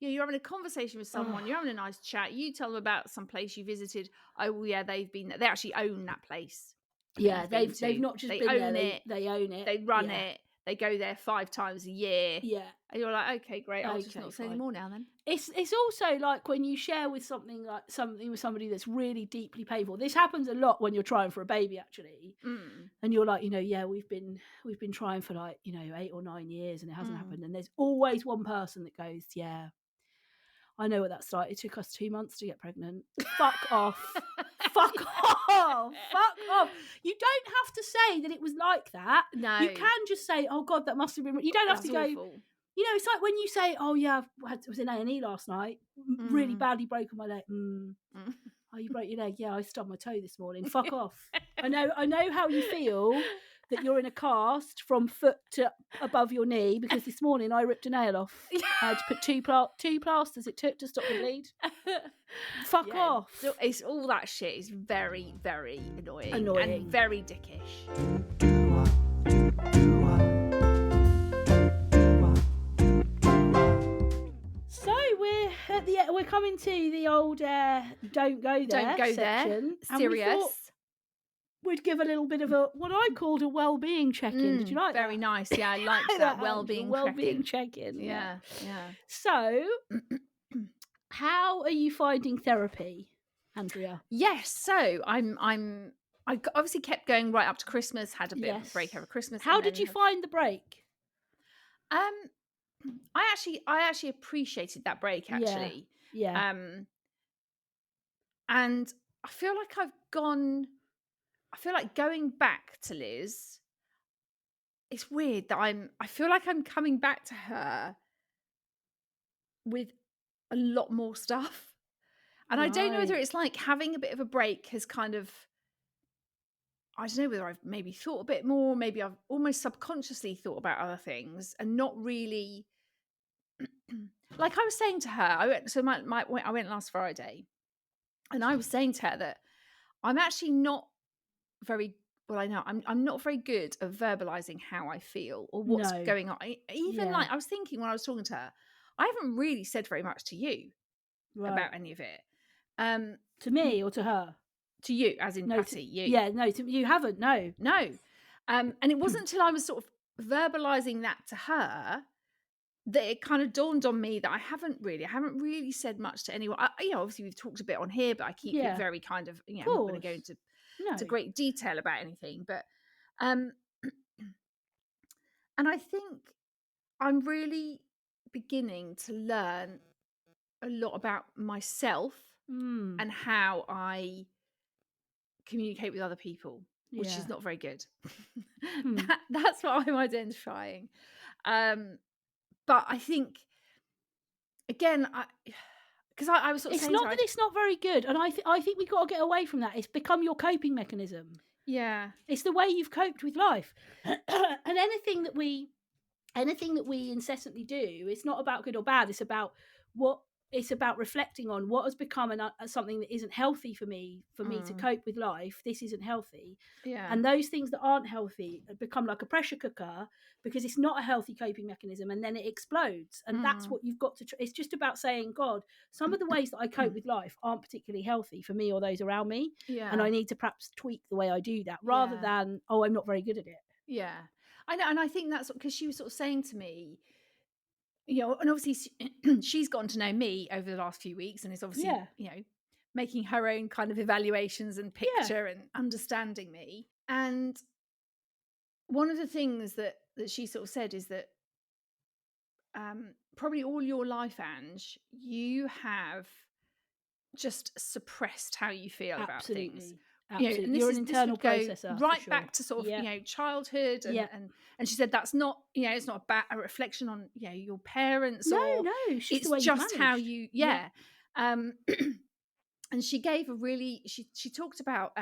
you're having a conversation with someone, you're having a nice chat, you tell them about some place you visited. Oh, well, yeah, they've been there. They actually own that place. that Yeah, you've been they've to. not just They been there, own it. they own it. They run Yeah. it. They go there 5 times a year. Yeah. And you're like, okay, great. I'll just Okay, not say fine. any more now then. It's also like when you share with something with somebody that's really deeply painful. This happens a lot when you're trying for a baby, actually. And you're like, yeah, we've been trying for like, 8 or 9 years and it hasn't happened. And there's always one person that goes, yeah, I know what that's like. It took us 2 months to get pregnant. Fuck off. Fuck off. Fuck off. You don't have to say that it was like that. No. You can just say, oh God, that must have been. You don't have That's to go. awful. It's like when you say, oh yeah, I was in A&E last night, really badly broken my leg. Oh, you broke your leg? Yeah, I stubbed my toe this morning. Fuck off. I know how you feel, that you're in a cast from foot to above your knee, because this morning I ripped a nail off. I had to put two plasters it took to stop the bleed. Fuck off. So it's all that shit is very, very annoying. And very dickish. So we're coming to the old don't go there section. Serious. We'd give a little bit of what I called a well-being check-in. Did you like that? Very nice. Yeah, I like that well-being check-in. Yeah. So, how are you finding therapy, Andrea? Yes. So I obviously kept going right up to Christmas. Had a bit of a break over Christmas. How did you find the break? I actually appreciated that break. Actually, yeah. And I feel like going back to Liz, it's weird that I feel like I'm coming back to her with a lot more stuff. And I don't know whether it's like having a bit of a break has kind of, I don't know whether I've maybe thought a bit more, maybe I've almost subconsciously thought about other things and not really, like I was saying to her, I went last Friday and I was saying to her that I'm actually not very well. I know I'm not very good at verbalizing how I feel or what's going on. Even like I was thinking when I was talking to her, I haven't really said very much to you about any of it. To me or to her? To you, as in Patty. You. Yeah, no, you haven't. No. And it wasn't until I was sort of verbalizing that to her that it kind of dawned on me that I haven't really said much to anyone. Obviously we've talked a bit on here, but I keep it very kind of, I'm not going to go into great detail about anything. But, and I think I'm really beginning to learn a lot about myself and how I communicate with other people, which is not very good. That's what I'm identifying. But I think, again, because I was sort of saying it's not that it's not very good, and I think we've got to get away from that. It's become your coping mechanism. Yeah, it's the way you've coped with life, and anything that we incessantly do, it's not about good or bad. It's about reflecting on what has become something that isn't healthy for me to cope with life. This isn't healthy. Yeah. And those things that aren't healthy become like a pressure cooker because it's not a healthy coping mechanism, and then it explodes. And that's what you've got to it's just about saying, God, some of the ways that I cope with life aren't particularly healthy for me or those around me. Yeah. And I need to perhaps tweak the way I do that rather than, I'm not very good at it. Yeah. I know, and I think that's because she was sort of saying to me, and obviously she's gotten to know me over the last few weeks and is obviously, making her own kind of evaluations and picture and understanding me. And one of the things that she sort of said is that probably all your life, Ange, you have just suppressed how you feel about things. Absolutely. And you're an internal processor, right back to sort of childhood and she said that's not it's not a reflection on your parents. No, it's just how you and she gave a really she talked about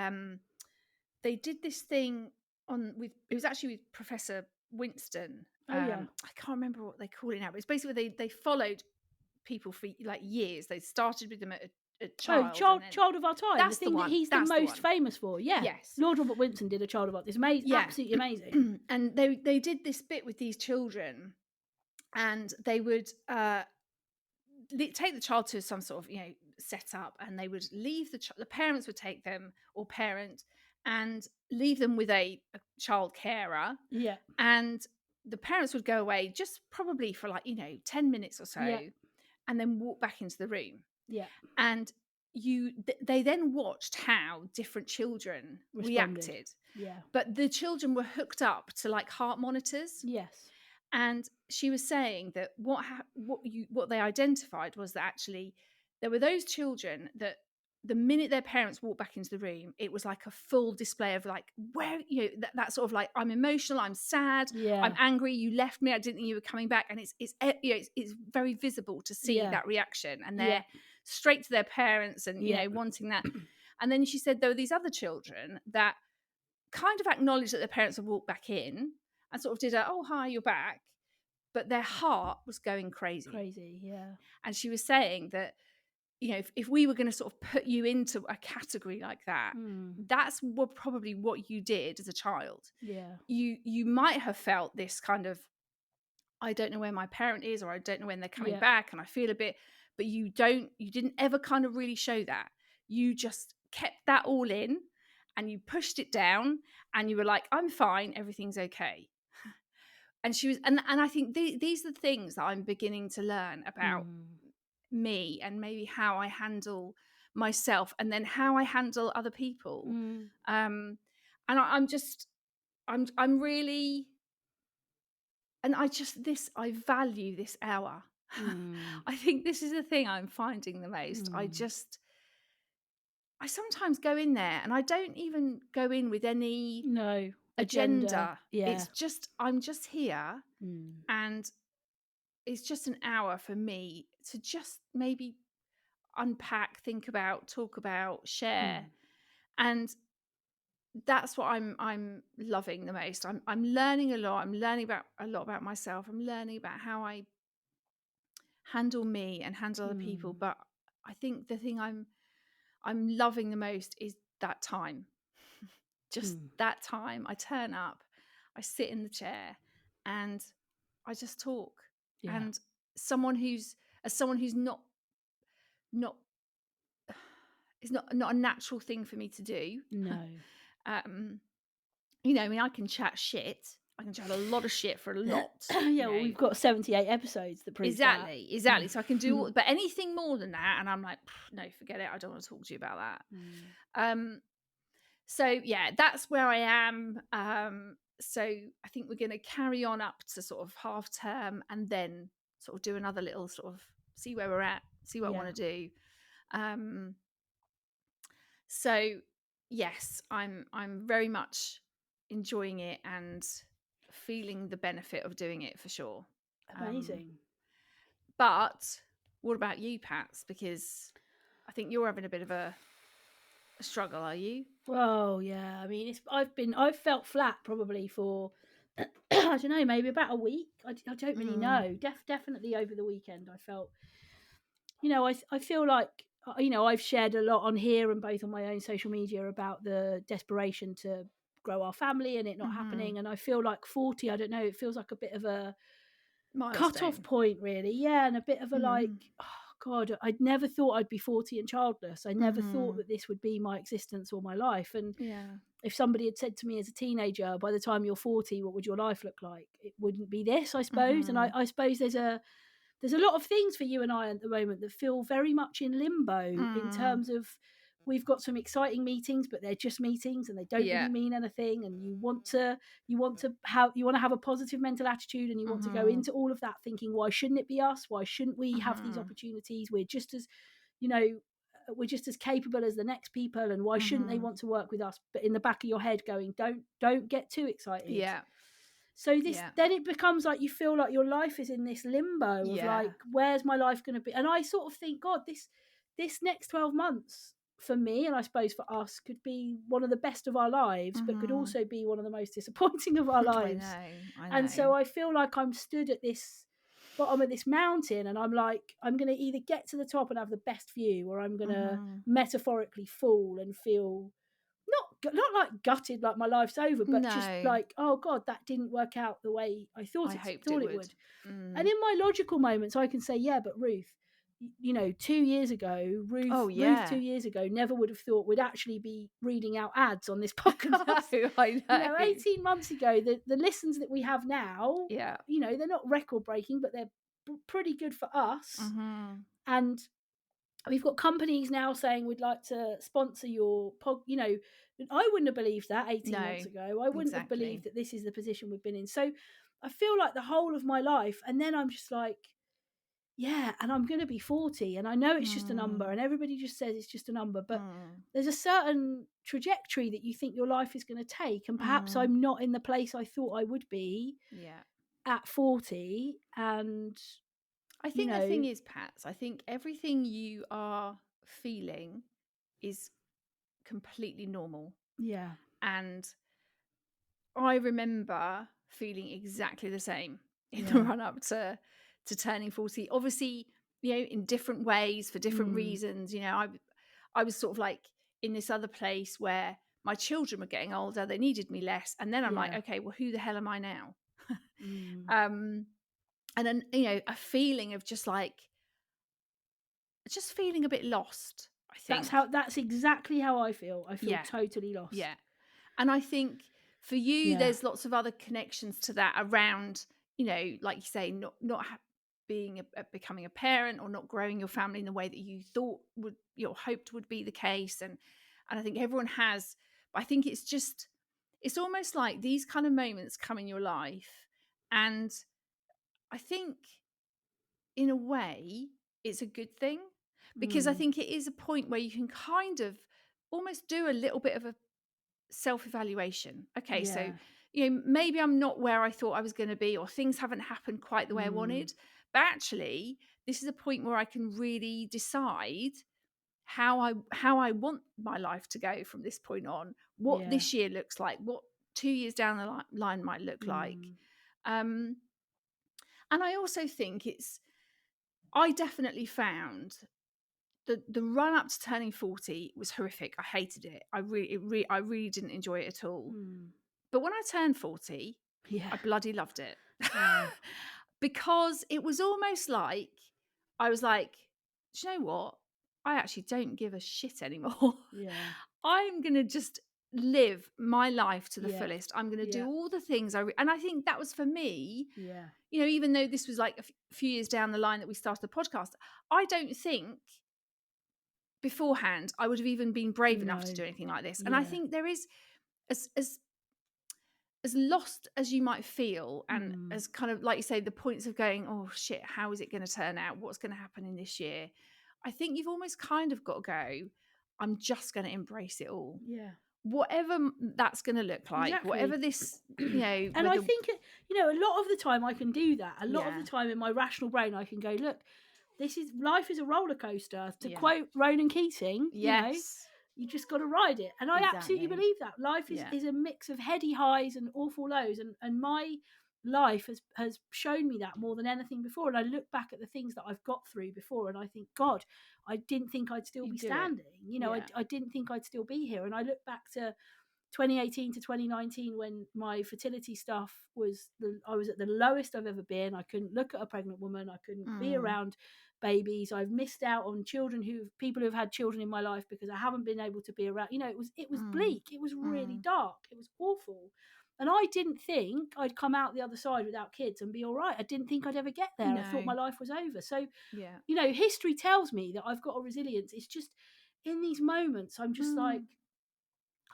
they did this thing it was actually with Professor Winston. I can't remember what they call it now, but it's basically they followed people for like years. They started with them at a child of our time. That's the thing that he's the most famous for. Yeah. Yes. Lord Robert Winston did a child of our time. It's amazing. Yeah. Absolutely amazing. And they did this bit with these children, and they would take the child to some sort of, you know, setup, and they would leave the parents would take them, or parent, and leave them with a child carer, Yeah. and the parents would go away just probably for like, you know, 10 minutes or so, Yeah. and then walk back into the room. Yeah. And they then watched how different children Responded. reacted. Yeah. But the children were hooked up to like heart monitors. Yes. And she was saying that what they identified was that actually there were those children that the minute their parents walked back into the room, it was like a full display of like, where, you know, that sort of like, I'm emotional, I'm sad, Yeah. I'm angry, you left me, I didn't think you were coming back. And it's you know, it's very visible to see Yeah. that reaction, and they're Yeah. straight to their parents and, you Yeah. know, wanting that. And then she said there were these other children that kind of acknowledged that their parents had walked back in and sort of did a, oh, hi, you're back. But their heart was going crazy. Crazy. Yeah. And she was saying that, you know, if we were going to sort of put you into a category like that, that's probably what you did as a child. Yeah. You might have felt this kind of, I don't know where my parent is, or I don't know when they're coming Yeah. back, and I feel a bit, but you didn't ever kind of really show that. You just kept that all in, and you pushed it down, and you were like, I'm fine, everything's okay. And she was, and I think these are the things that I'm beginning to learn about me, and maybe how I handle myself, and then how I handle other people. And I'm really, and I value this hour. I think this is the thing I'm finding the most. I sometimes go in there, and I don't even go in with any agenda. Yeah. It's just, I'm just here, and it's just an hour for me to just maybe unpack, think about, talk about, share. And that's what I'm loving the most. I'm learning a lot. I'm learning about a lot about myself. I'm learning about how I handle me and handle other people. But I think the thing I'm loving the most is that time. Just that time. I turn up, I sit in the chair, and I just talk. Yeah. And someone who's not it's not a natural thing for me to do. No. You know, I mean, I can chat shit. I can chat a lot of shit for a lot. Yeah, well, we've got 78 episodes that prove that. Exactly. So I can do all, but anything more than that, and I'm like, no, forget it. I don't want to talk to you about that. So yeah, that's where I am. So I think we're going to carry on up to sort of half term, and then sort of do another little sort of see where we're at, see what I want to do. So yes, I'm very much enjoying it and feeling the benefit of doing it for sure. Amazing. But what about you, Pats? Because I think you're having a bit of a struggle, are you? Oh yeah, I mean, I've felt flat probably for I don't know, maybe about a week. I don't really know. Definitely over the weekend, I felt. You know, I feel like, you know, I've shared a lot on here and both on my own social media about the desperation to grow our family and it not happening. And I feel like 40, I don't know, it feels like a bit of a cut-off point, really. Yeah, and a bit of a like, oh God, I'd never thought I'd be 40 and childless. I never thought that this would be my existence or my life. And if somebody had said to me as a teenager, by the time you're 40, what would your life look like? It wouldn't be this, I suppose. And I suppose there's a lot of things for you and I at the moment that feel very much in limbo in terms of, we've got some exciting meetings, but they're just meetings and they don't really mean anything. And you want to have a positive mental attitude, and you want to go into all of that thinking, why shouldn't it be us? Why shouldn't we have these opportunities? We're just as, you know, we're just as capable as the next people, and why shouldn't they want to work with us? But in the back of your head going, don't get too excited. Yeah. So then it becomes like you feel like your life is in this limbo of like, where's my life going to be? And I sort of think, God, this next 12 months for me, and I suppose for us, could be one of the best of our lives, but could also be one of the most disappointing of our lives. I know. And so I feel like I'm stood at this bottom of this mountain, and I'm like, I'm going to either get to the top and have the best view, or I'm going to metaphorically fall and feel not like gutted, like my life's over, but just like, oh God, that didn't work out the way I thought it would. And in my logical moments, I can say, yeah, but Ruth, 2 years ago, Ruth, Oh, Ruth yeah. 2 years ago never would have thought we'd actually be reading out ads on this podcast. I know. 18 months ago, the listens that we have now, Yeah. they're not record breaking, but they're pretty good for us. Mm-hmm. And we've got companies now saying we'd like to sponsor your pod. I wouldn't have believed that 18 months ago. I wouldn't have believed that this is the position we've been in. So I feel like the whole of my life, and then I'm just like, yeah, and I'm going to be 40, and I know it's just a number, and everybody just says it's just a number, but there's a certain trajectory that you think your life is going to take, and perhaps I'm not in the place I thought I would be at 40, and I think the thing is, Pats, I think everything you are feeling is completely normal. Yeah. And I remember feeling exactly the same in the run up to turning 40. Obviously, in different ways for different reasons. I was sort of like in this other place where my children were getting older, they needed me less. And then I'm like, okay, well, who the hell am I now? And then, a feeling of just feeling a bit lost, I think. That's exactly how I feel. I feel totally lost. Yeah. And I think for you, there's lots of other connections to that around, like you say, not becoming a parent, or not growing your family in the way that you thought hoped would be the case. And I think everyone has, but I think it's almost like these kind of moments come in your life. And I think in a way it's a good thing, because I think it is a point where you can kind of almost do a little bit of a self-evaluation. Okay, so maybe I'm not where I thought I was going to be, or things haven't happened quite the way I wanted, but actually this is a point where I can really decide how I want my life to go from this point on, what this year looks like, what 2 years down the line might look like. And I also think I definitely found the run up to turning 40 was horrific. I hated it. I really didn't enjoy it at all. But when I turned 40, I bloody loved it. Because it was almost like I was like, do you know what? I actually don't give a shit anymore. I'm going to just live my life to the fullest. I'm going to do all the things and I think that was for me. Even though this was like a few years down the line that we started the podcast, I don't think beforehand I would have even been brave enough to do anything like this. And I think there is, as lost as you might feel, and as kind of like you say, the points of going, oh shit, how is it going to turn out, what's going to happen in this year, I think you've almost kind of got to go, I'm just going to embrace it all, whatever that's going to look like, whatever this, and I think a lot of the time I can do that. A lot of the time in my rational brain I can go, look, life is a roller coaster, to quote Ronan Keating. You just got to ride it. And I absolutely believe that life is a mix of heady highs and awful lows, and my life has shown me that more than anything before. And I look back at the things that I've got through before, and I think, God, I didn't think I'd still be standing. I didn't think I'd still be here. And I look back to 2018 to 2019 when my fertility stuff I was at the lowest I've ever been. I couldn't look at a pregnant woman. I couldn't be around babies. I've missed out on people who've had children in my life because I haven't been able to be around. It was bleak. It was really dark. It was awful. And I didn't think I'd come out the other side without kids and be all right. I didn't think I'd ever get there. I thought my life was over. So, history tells me that I've got a resilience. It's just in these moments, I'm just like,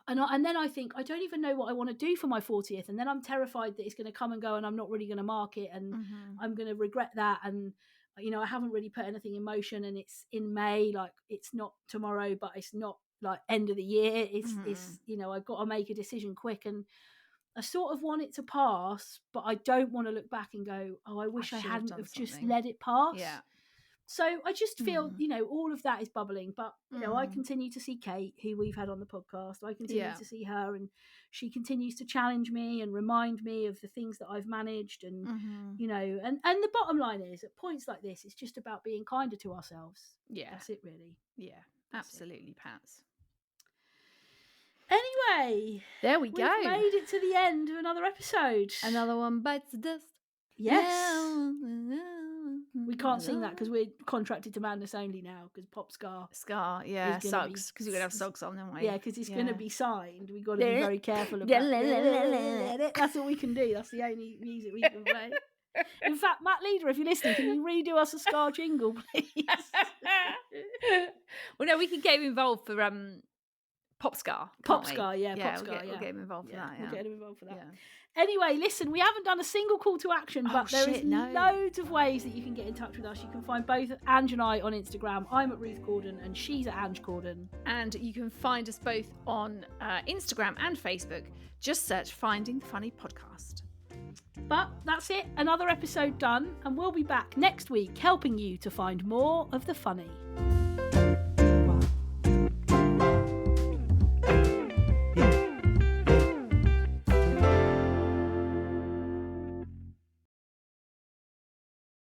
and then I think, I don't even know what I want to do for my 40th. And then I'm terrified that it's going to come and go and I'm not really going to mark it. And I'm going to regret that. And, I haven't really put anything in motion, and it's in May, like it's not tomorrow, but it's not like end of the year. It's I've got to make a decision quick, and I sort of want it to pass, but I don't want to look back and go, oh, I wish I hadn't have just let it pass. So I just feel, all of that is bubbling. But, I continue to see Kate, who we've had on the podcast. I continue to see her, and she continues to challenge me and remind me of the things that I've managed. And, and the bottom line is, at points like this, it's just about being kinder to ourselves. That's it, really. Absolutely, Pats. Anyway, there we go. We've made it to the end of another episode. Another one bites the dust. Yes. we can't sing that because we're contracted to Madness Only now because Pop Scar. Scar, yeah, is gonna socks, because we're going to have socks on, aren't we? Yeah, because it's going to be signed. We've got to be very careful about That's all we can do. That's the only music we can play. In fact, Matt Leader, if you're listening, can you redo us a Scar jingle, please? Well, no, we can get him involved for Pop Scar. Pop Scar, yeah, Pop Scar, we'll get him involved for that. We'll get him involved for that. Yeah. Anyway, listen, we haven't done a single call to action, but there is no. loads of ways that you can get in touch with us. You can find both Ange and I on Instagram. I'm at Ruth Gordon and she's at Ange Gordon. And you can find us both on Instagram and Facebook. Just search Finding the Funny Podcast. But that's it, another episode done, and we'll be back next week helping you to find more of the funny.